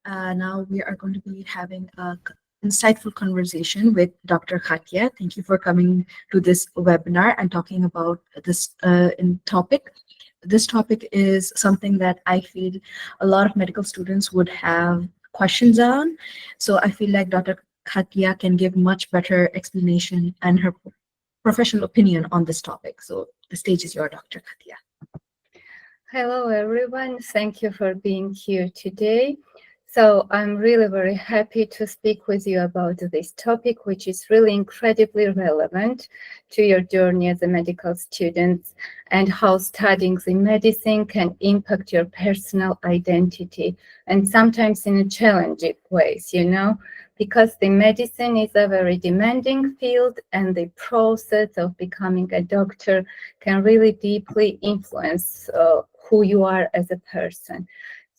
Now we are going to be having a insightful conversation with Dr. Khatia. Thank you for coming to this webinar and talking about this topic. This topic is something that I feel a lot of medical students would have questions on. So I feel like Dr. Khatia can give much better explanation and her professional opinion on this topic. So the stage is yours, Dr. Khatia. Hello, everyone. Thank you for being here today. So I'm really very happy to speak with you about this topic, which is really incredibly relevant to your journey as a medical student and how studying the medicine can impact your personal identity, and sometimes in a challenging ways, because the medicine is a very demanding field and the process of becoming a doctor can really deeply influence who you are as a person.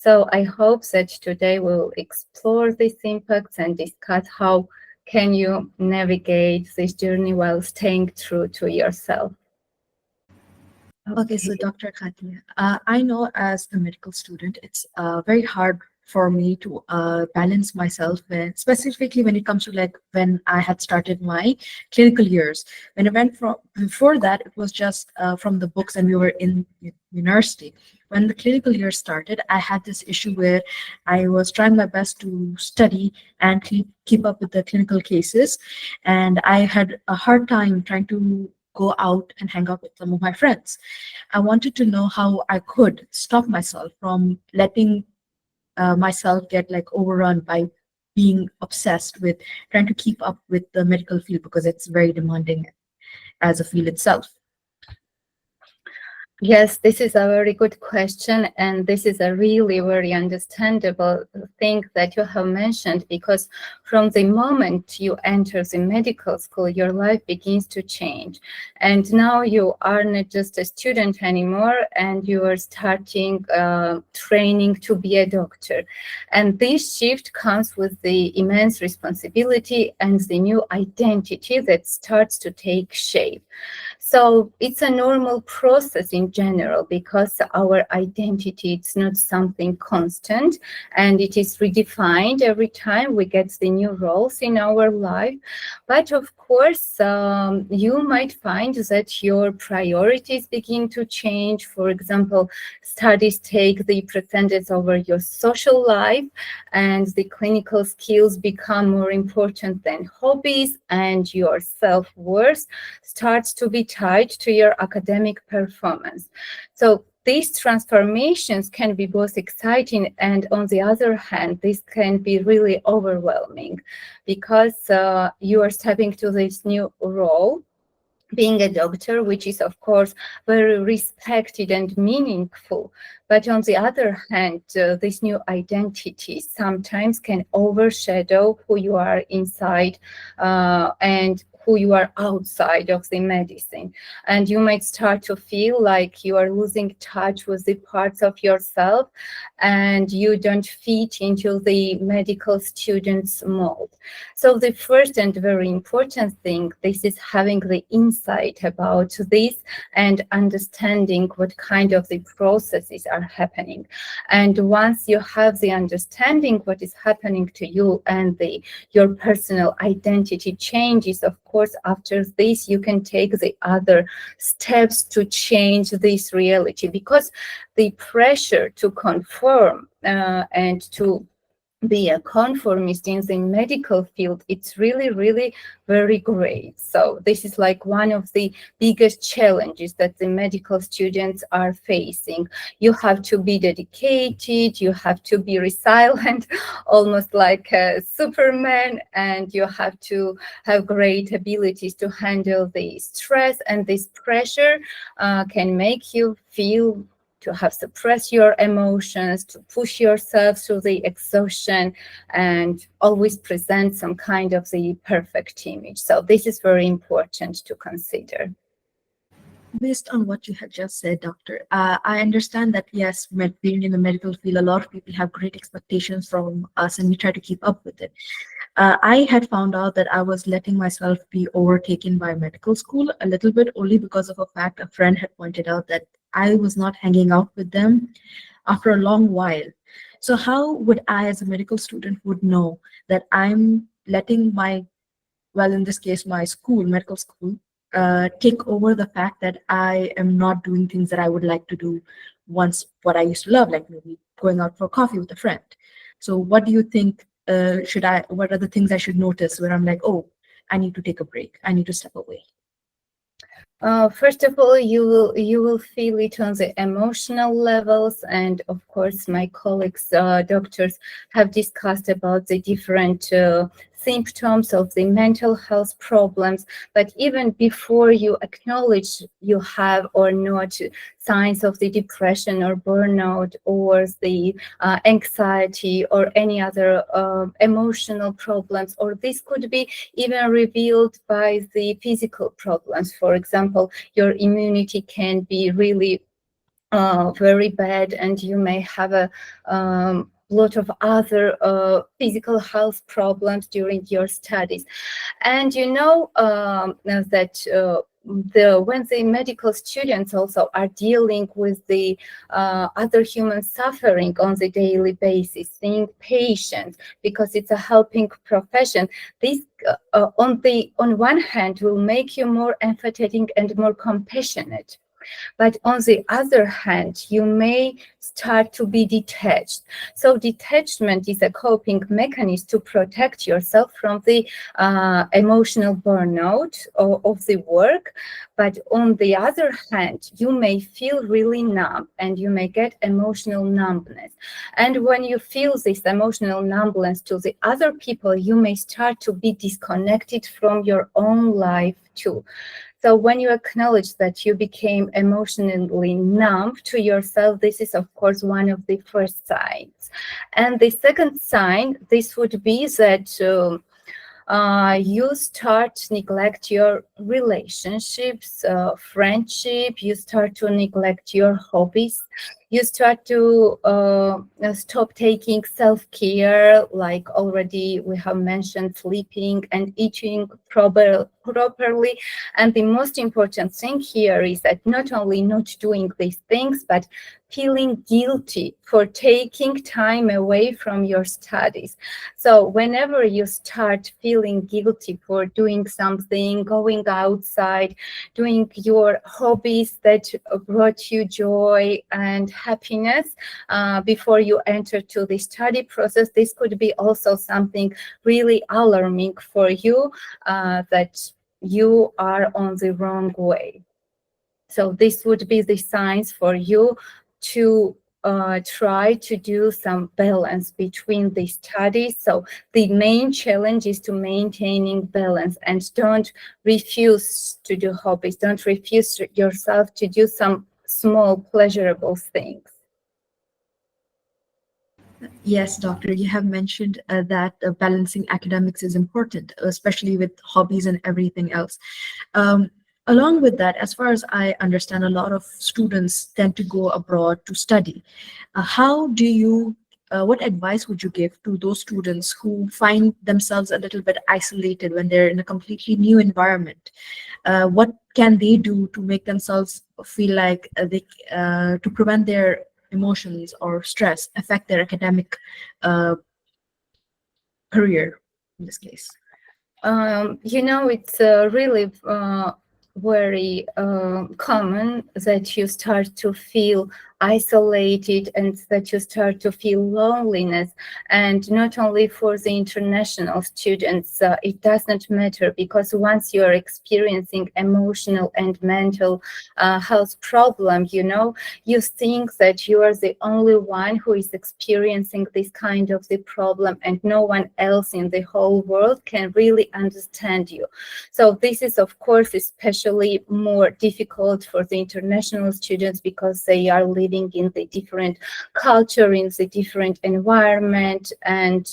So I hope that today we'll explore these impacts and discuss how can you navigate this journey while staying true to yourself. Okay, so Dr. Khatia, I know as a medical student, it's very hard for me to balance myself specifically when it comes to like when I had started my clinical years. When I went from before that, it was just from the books and we were in university. When the clinical year started, I had this issue where I was trying my best to study and keep up with the clinical cases, and I had a hard time trying to go out and hang out with some of my friends. I wanted to know how I could stop myself from letting myself get like overrun by being obsessed with trying to keep up with the medical field because it's very demanding as a field itself. Yes, this is a very good question, and this is a really very understandable thing that you have mentioned, because from the moment you enter the medical school, your life begins to change. And now you are not just a student anymore, and you are starting training to be a doctor. And this shift comes with the immense responsibility and the new identity that starts to take shape. So it's a normal process in general, because our identity is not something constant and it is redefined every time we get the new roles in our life. But of course, you might find that your priorities begin to change. For example, studies take the precedence over your social life, and the clinical skills become more important than hobbies, and your self-worth starts to be tied to your academic performance. So these transformations can be both exciting and, on the other hand, this can be really overwhelming, because you are stepping to this new role, being a doctor, which is, of course, very respected and meaningful. But on the other hand, this new identity sometimes can overshadow who you are inside and who you are outside of the medicine. And you might start to feel like you are losing touch with the parts of yourself and you don't fit into the medical student's mold. So the first and very important thing, this is having the insight about this and understanding what kind of the processes are happening. And once you have the understanding what is happening to you and your personal identity changes, of course, after this, you can take the other steps to change this reality, because the pressure to conform and to be a conformist in the medical field, it's really, really very great. So this is like one of the biggest challenges that the medical students are facing. You have to be dedicated, you have to be resilient, almost like a Superman, and you have to have great abilities to handle the stress, and this pressure can make you feel to have suppressed your emotions, to push yourself through the exhaustion, and always present some kind of the perfect image. So this is very important to consider. Based on what you had just said, Doctor, I understand that yes, being in the medical field, a lot of people have great expectations from us and we try to keep up with it. I had found out that I was letting myself be overtaken by medical school a little bit only because of a fact a friend had pointed out that I was not hanging out with them after a long while. So how would I, as a medical student, would know that I'm letting my, well, in this case, my school, medical school, take over the fact that I am not doing things that I would like to do once, what I used to love, like maybe going out for coffee with a friend. So what do you think, what are the things I should notice where I'm like, oh, I need to take a break. I need to step away. First of all, you will feel it on the emotional levels, and of course, my colleagues, doctors, have discussed about the different symptoms of the mental health problems. But even before you acknowledge you have or not signs of the depression or burnout or the anxiety or any other emotional problems, or this could be even revealed by the physical problems. For example, your immunity can be really very bad, and you may have a lot of other physical health problems during your studies. And that when the medical students also are dealing with the other human suffering on the daily basis, seeing patients, because it's a helping profession, this on one hand will make you more empathetic and more compassionate. But on the other hand, you may start to be detached. So detachment is a coping mechanism to protect yourself from the emotional burnout of the work. But on the other hand, you may feel really numb and you may get emotional numbness. And when you feel this emotional numbness to the other people, you may start to be disconnected from your own life too. So when you acknowledge that you became emotionally numb to yourself, this is, of course, one of the first signs. And the second sign, this would be that you start neglect your relationships, friendship, you start to neglect your hobbies, you start to stop taking self-care, like already we have mentioned, sleeping and eating properly. And the most important thing here is that not only not doing these things, but feeling guilty for taking time away from your studies. So whenever you start feeling guilty for doing something, going outside, doing your hobbies that brought you joy and happiness before you enter to the study process, this could be also something really alarming for you, that you are on the wrong way. So this would be the signs for you to try to do some balance between the studies. So the main challenge is to maintaining balance, and don't refuse to do hobbies. Don't refuse yourself to do some small pleasurable things. Yes, doctor, you have mentioned that balancing academics is important, especially with hobbies and everything else. Um, Along with that, as far as I understand, a lot of students tend to go abroad to study. What advice would you give to those students who find themselves a little bit isolated when they're in a completely new environment? What can they do to make themselves feel like to prevent their emotions or stress affect their academic uh, career in this case? It's really very common that you start to feel isolated and that you start to feel loneliness. And not only for the international students, it does not matter, because once you're experiencing emotional and mental health problem, you think that you are the only one who is experiencing this kind of the problem, and no one else in the whole world can really understand you. So this is, of course, especially more difficult for the international students, because they are living in the different culture, in the different environment, and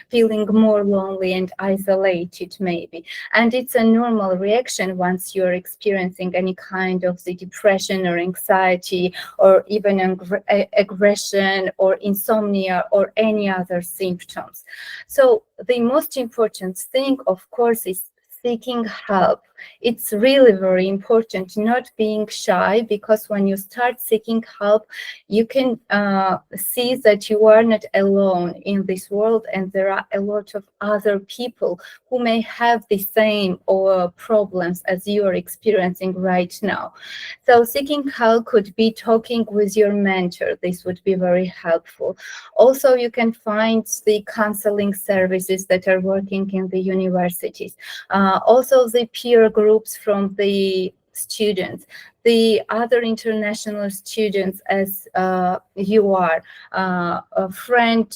feeling more lonely and isolated maybe. And it's a normal reaction once you're experiencing any kind of the depression or anxiety, or even aggression or insomnia or any other symptoms. So the most important thing, of course, is seeking help. It's really very important not being shy, because when you start seeking help, you can see that you are not alone in this world, and there are a lot of other people who may have the same or problems as you are experiencing right now. So seeking help could be talking with your mentor. This would be very helpful. Also, you can find the counseling services that are working in the universities. Also, the peer groups from the students, the other international students, as you are, friend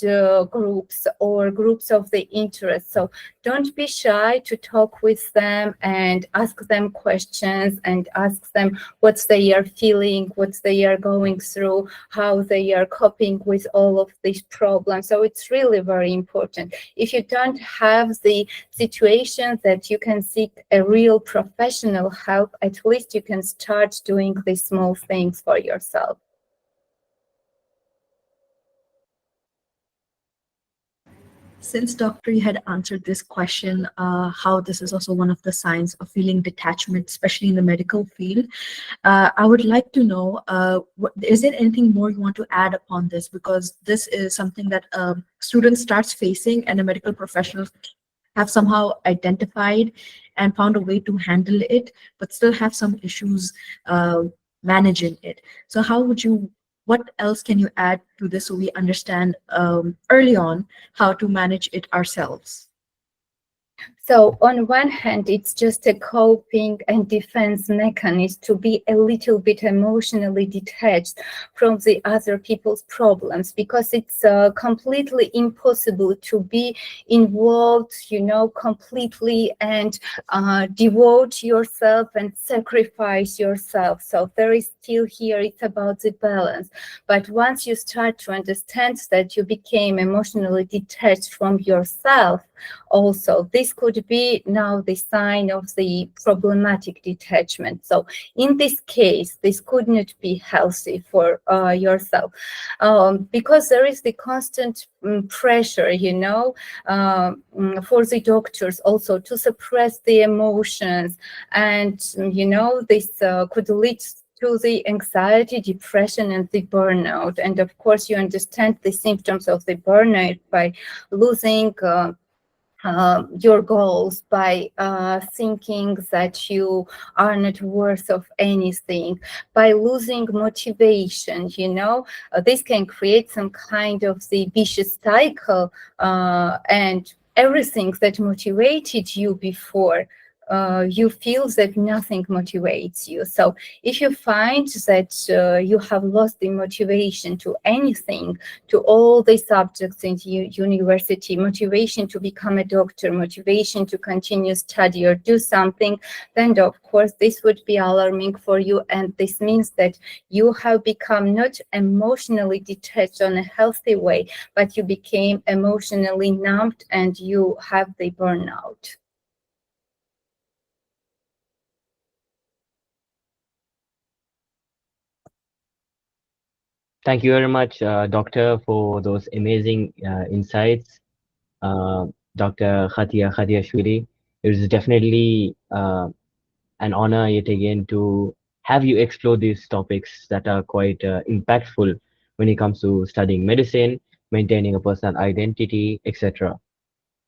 groups or groups of the interest. So don't be shy to talk with them and ask them questions and ask them what they are feeling, what they are going through, how they are coping with all of these problems. So it's really very important. If you don't have the situation that you can seek a real professional help, at least you can start doing these small things for yourself. Since doctor, you had answered this question, how this is also one of the signs of feeling detachment, especially in the medical field. I would like to know, is there anything more you want to add upon this? Because this is something that a student starts facing, and a medical professional have somehow identified and found a way to handle it, but still have some issues managing it. So how would you, what else can you add to this so we understand early on how to manage it ourselves? So on one hand, it's just a coping and defense mechanism to be a little bit emotionally detached from the other people's problems, because it's completely impossible to be involved, completely and devote yourself and sacrifice yourself. So there is still here, it's about the balance. But once you start to understand that you became emotionally detached from yourself, also, this could be now the sign of the problematic detachment. So in this case, this could not be healthy for yourself, because there is the constant pressure, for the doctors also to suppress the emotions. And, this could lead to the anxiety, depression, and the burnout. And of course, you understand the symptoms of the burnout by losing your goals, by thinking that you are not worth of anything, by losing motivation. This can create some kind of the vicious cycle, and everything that motivated you before, you feel that nothing motivates you. So if you find that you have lost the motivation to anything, to all the subjects in university, motivation to become a doctor, motivation to continue study or do something, then of course this would be alarming for you. And this means that you have become not emotionally detached on a healthy way, but you became emotionally numbed and you have the burnout. Thank you very much, Doctor, for those amazing insights. Uh, Dr. Khatiashvili, it is definitely an honor yet again to have you explore these topics that are quite impactful when it comes to studying medicine, maintaining a personal identity, etc.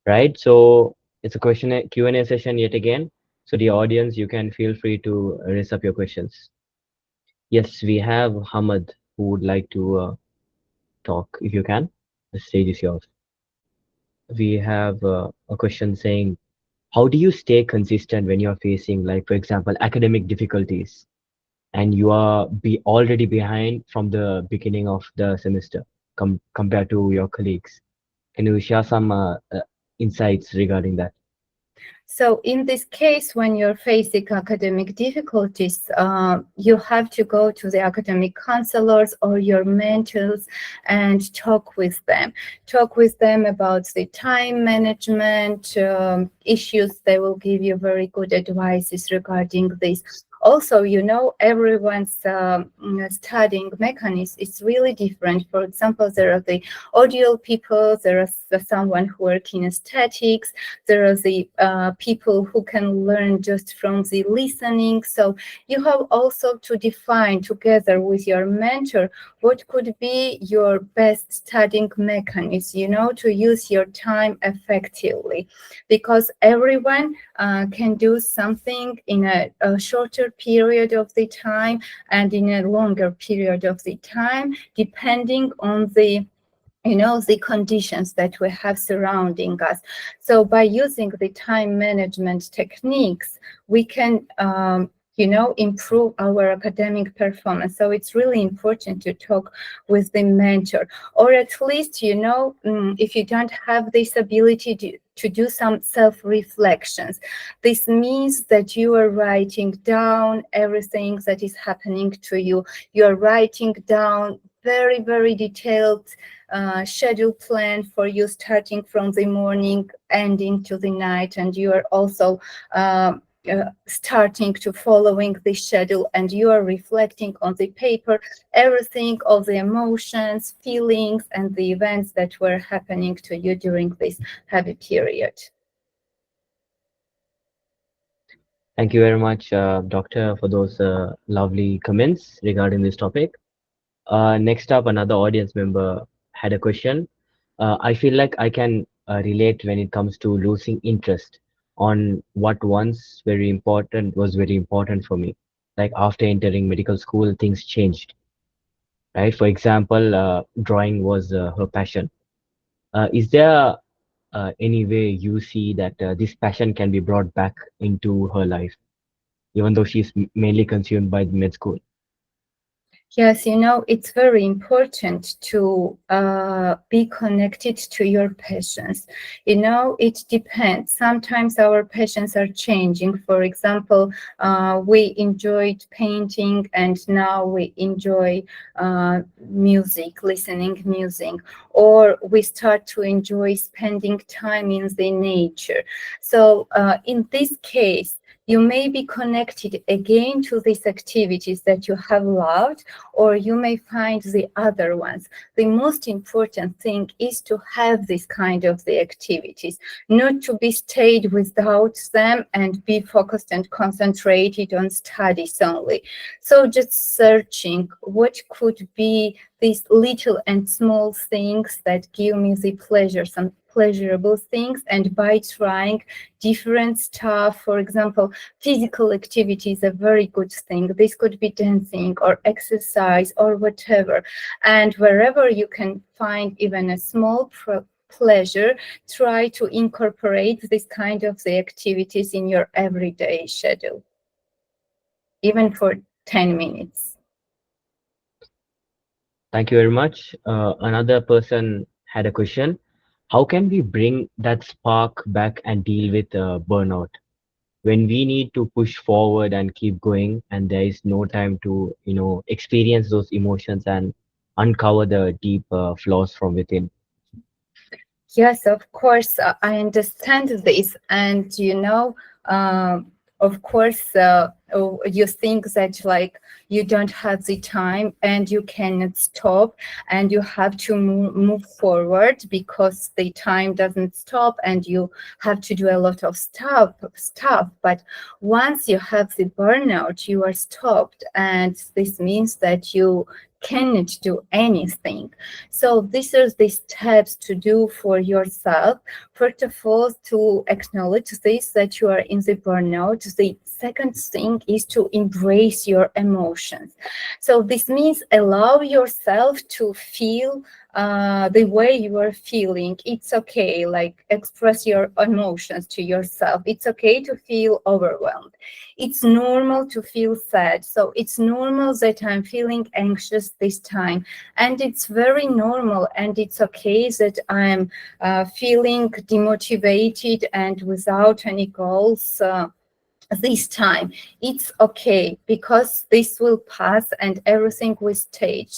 Right? So it's a Q&A session yet again. So the audience, you can feel free to raise up your questions. Yes, we have Hamad who would like to talk if you can. The stage is yours. We have a question saying, how do you stay consistent when you're facing, like, for example, academic difficulties and you are already behind from the beginning of the semester compared to your colleagues? Can you share some insights regarding that? So in this case, when you're facing academic difficulties, you have to go to the academic counselors or your mentors and talk with them. Talk with them about the time management issues. They will give you very good advices regarding this. Also, everyone's studying mechanism is really different. For example, there are the audio people, there is someone who are kinesthetics, there are the people who can learn just from the listening. So you have also to define together with your mentor what could be your best studying mechanism, to use your time effectively, because everyone can do something in a shorter period of the time and in a longer period of the time, depending on the conditions that we have surrounding us. So by using the time management techniques, we can improve our academic performance. So it's really important to talk with the mentor, or at least, if you don't have this ability to do some self-reflections. This means that you are writing down everything that is happening to you. You are writing down very, very detailed schedule plan for you, starting from the morning, ending to the night, and you are also starting to following the schedule, and you are reflecting on the paper everything of the emotions, feelings, and the events that were happening to you during this heavy period. Thank you very much, Doctor, for those lovely comments regarding this topic. Next up, another audience member had a question. I feel like I can relate when it comes to losing interest on what once was very important for me. Like after entering medical school, things changed, right? For example, drawing was her passion. Is there any way you see that this passion can be brought back into her life, even though she's mainly consumed by the med school? Yes, it's very important to be connected to your passions. It depends. Sometimes our passions are changing. For example, we enjoyed painting and now we enjoy music, listening music, or we start to enjoy spending time in the nature. So in this case, you may be connected again to these activities that you have loved, or you may find the other ones. The most important thing is to have this kind of the activities, not to be stayed without them and be focused and concentrated on studies only. So just searching what could be these little and small things that give me the pleasure, some pleasurable things, and by trying different stuff, for example, physical activity is a very good thing. This could be dancing or exercise or whatever. And wherever you can find even a small pleasure, try to incorporate this kind of the activities in your everyday schedule, even for 10 minutes. Thank you very much. Another person had a question. How can we bring that spark back and deal with burnout when we need to push forward and keep going, and there is no time to, experience those emotions and uncover the deep flaws from within? Yes, of course, I understand this. And, of course, you think that like you don't have the time and you cannot stop and you have to move forward because the time doesn't stop and you have to do a lot of stuff. But once you have the burnout, you are stopped. And this means that you cannot do anything. So these are the steps to do for yourself. First of all, to acknowledge this, that you are in the burnout. The second thing is to embrace your emotions. So this means allow yourself to feel the way you are feeling. It's okay, like express your emotions to yourself. It's okay to feel overwhelmed. It's normal to feel sad. So it's normal that I'm feeling anxious this time. And it's very normal and it's okay that I'm feeling demotivated and without any goals this time. It's okay because this will pass and everything will change.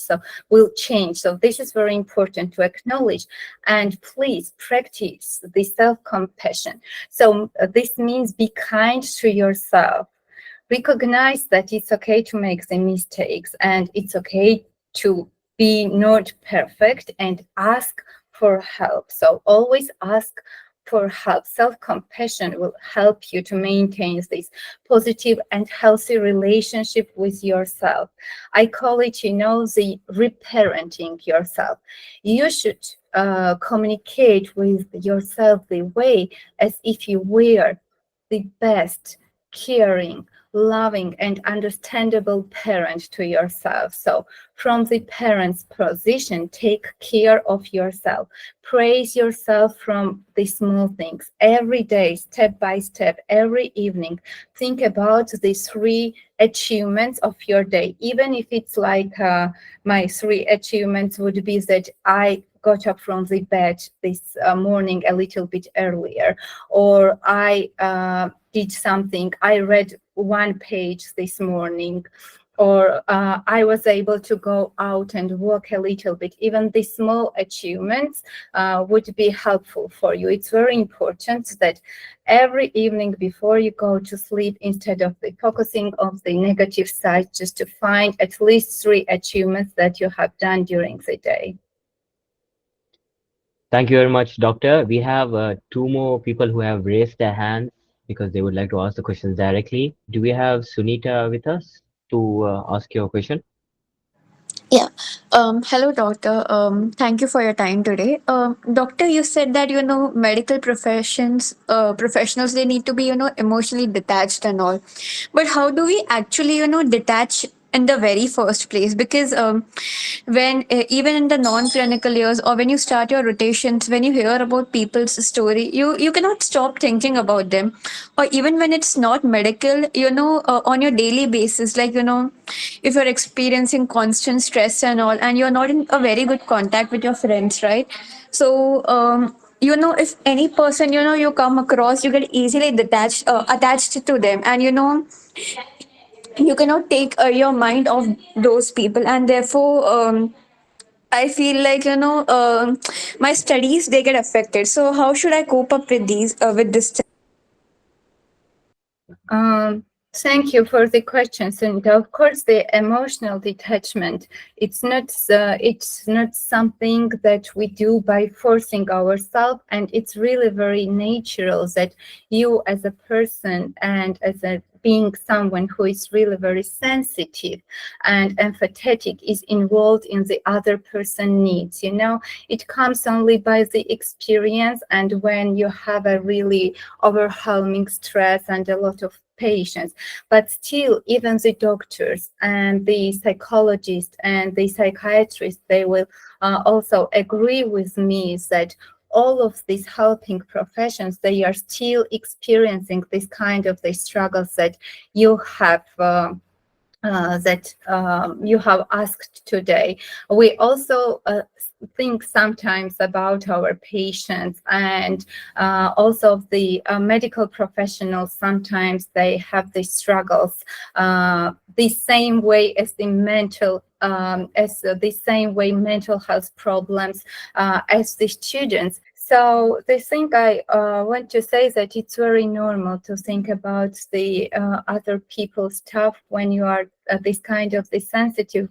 So this is very important to acknowledge, and please practice the self-compassion. So this means be kind to yourself. recognize that it's okay to make the mistakes and it's okay to be not perfect, and ask for help. So always ask for help. Self-compassion will help you to maintain this positive and healthy relationship with yourself. I call it, the reparenting yourself. You should communicate with yourself the way as if you were the best, caring, loving, and understandable parent to yourself. So from the parent's position, take care of yourself. Praise yourself from the small things. Every day, step by step, every evening, think about the 3 achievements of your day. Even if it's like my 3 achievements would be that I got up from the bed this morning a little bit earlier, or I did something, I read 1 page this morning, or I was able to go out and walk a little bit. Even the small achievements would be helpful for you. It's very important that every evening before you go to sleep, instead of focusing on the negative side, just to find at least 3 achievements that you have done during the day. Thank you very much, Doctor. We have 2 more people who have raised their hands because they would like to ask the questions directly. Do we have Sunita with us to ask your question? Yeah. Hello, doctor. Thank you for your time today. Doctor, you said that medical professionals, they need to be emotionally detached and all. But how do we actually detach in the very first place? Because when even in the non-clinical years, or when you start your rotations, when you hear about people's story, you cannot stop thinking about them. Or even when it's not medical, on your daily basis, like if you're experiencing constant stress and all, and you're not in a very good contact with your friends, right? So if any person you come across, you get easily attached to them, and you cannot take your mind off those people, and therefore I feel like my studies, they get affected. So how should I cope up with this? Um, Thank you for the questions, and of course, the emotional detachment. It's not something that we do by forcing ourselves, and it's really very natural that you, as a person and as a being someone who is really very sensitive and empathetic, is involved in the other person needs. It comes only by the experience, and when you have a really overwhelming stress and a lot of patients. But still, even the doctors and the psychologists and the psychiatrists, they will also agree with me that all of these helping professions, they are still experiencing this kind of the struggles that you have you have asked today. We also think sometimes about our patients, and also the medical professionals. Sometimes they have these struggles the same way as the same way mental health problems as the students. So the thing I want to say is that it's very normal to think about the other people's stuff when you are this kind of the sensitive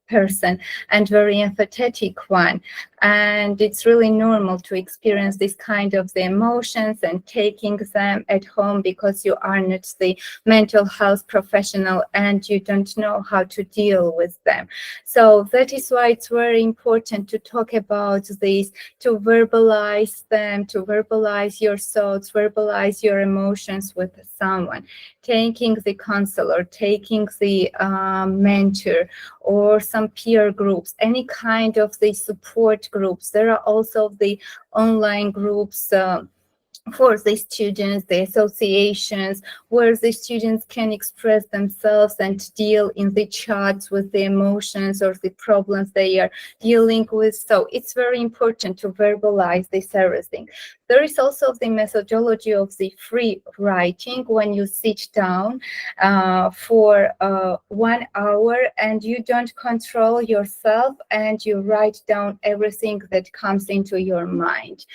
person and very empathetic one. And it's really normal to experience this kind of the emotions and taking them at home because you are not the mental health professional and you don't know how to deal with them. So that is why it's very important to talk about this, to verbalize them, to verbalize your thoughts, verbalize your emotions with someone. Taking the counselor, taking the mentor, or some peer groups, any kind of the support groups. There are also the online groups for the students, the associations, where the students can express themselves and deal in the chats with the emotions or the problems they are dealing with. So it's very important to verbalize this everything. There is also the methodology of the free writing, when you sit down for 1 hour and you don't control yourself and you write down everything that comes into your mind.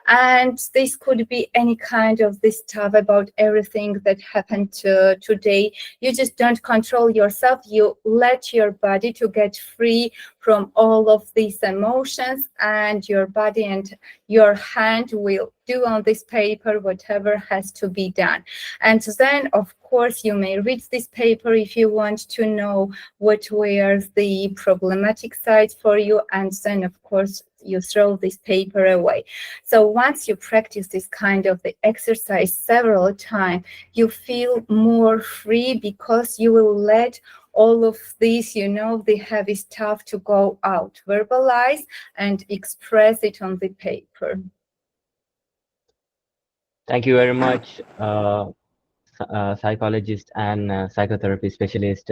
And this could be free any kind of this stuff about everything that happened today. You just don't control yourself. You let your body to get free from all of these emotions, and your body and your hand will do on this paper whatever has to be done. And then, of course, you may read this paper if you want to know what were the problematic sides for you, and then, of course, you throw this paper away. So once you practice this kind of the exercise several times, you feel more free, because you will let all of this, the heavy stuff to go out, verbalize and express it on the paper. Thank you very much, psychologist and psychotherapy specialist,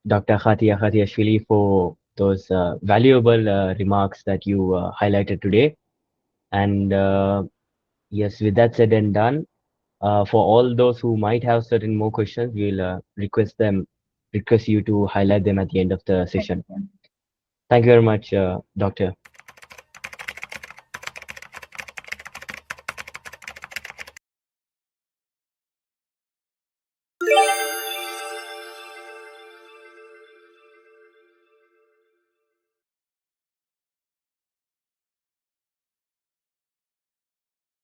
Dr. Khatia Khatiashvili, for those valuable remarks that you highlighted today. And yes, with that said and done, for all those who might have certain more questions, we'll request you to highlight them at the end of the session. Thank you very much, Doctor.